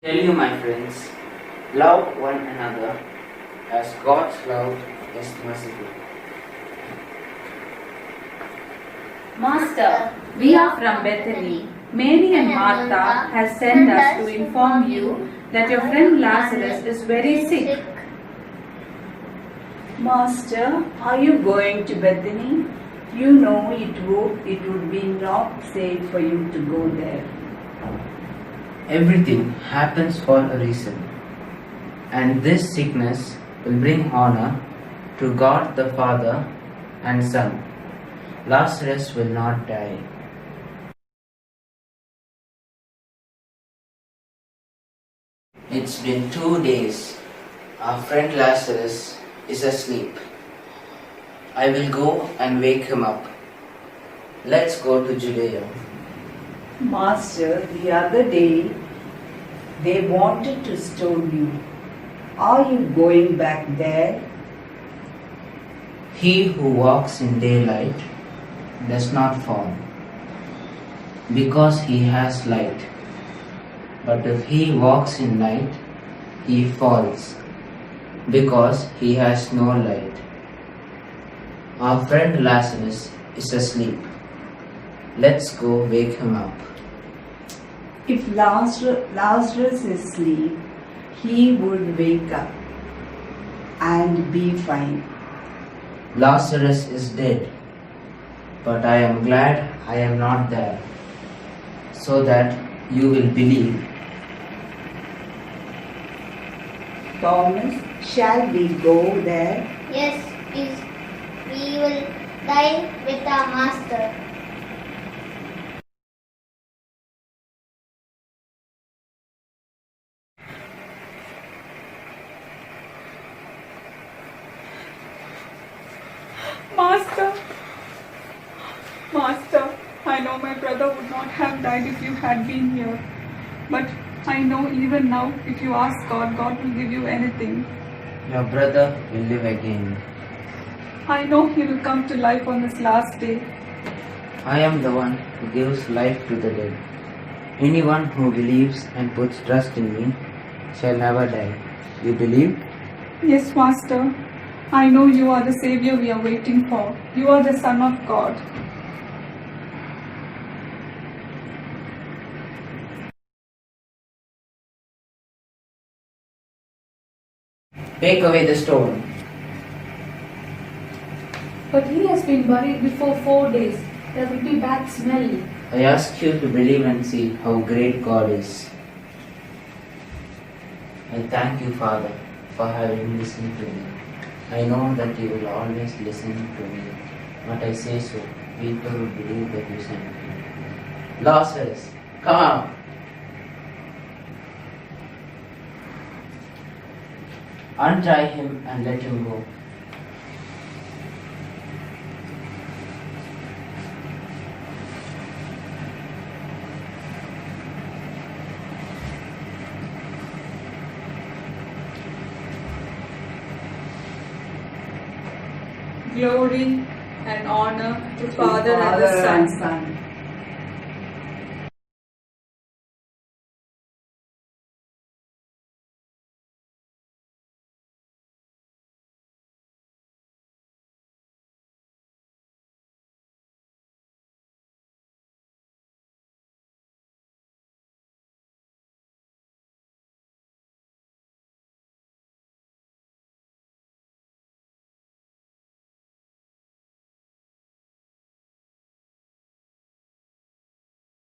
Tell you, my friends, love one another as God's love is merciful. Master, we are from Bethany. Mary and Martha has sent us to inform you that your friend Lazarus is very sick. Master, are you going to Bethany? You know it would be not safe for you to go there. Everything happens for a reason, and this sickness will bring honor to God the Father and Son. Lazarus will not die. It's been 2 days. Our friend Lazarus is asleep. I will go and wake him up. Let's go to Judea. Master, the other day they wanted to stone you. Are you going back there? He who walks in daylight does not fall, because he has light. But if he walks in night, he falls, because he has no light. Our friend Lazarus is asleep. Let's go wake him up. If Lazarus is asleep, he would wake up and be fine. Lazarus is dead, but I am glad I am not there, so that you will believe. Thomas, shall we go there? Yes, please. We will die with our master. Master, I know my brother would not have died if you had been here. But I know even now, if you ask God, God will give you anything. Your brother will live again. I know he will come to life on this last day. I am the one who gives life to the dead. Anyone who believes and puts trust in me shall never die. You believe? Yes, Master. I know you are the Savior we are waiting for. You are the Son of God. Take away the stone. But he has been buried before 4 days. There will be bad smell. I ask you to believe and see how great God is. I thank you, Father, for having listened to me. I know that you will always listen to me. What I say so, people will believe that you sent me. Lazarus, come out. Untie him and let him go. Glory and honor to Father and the Son.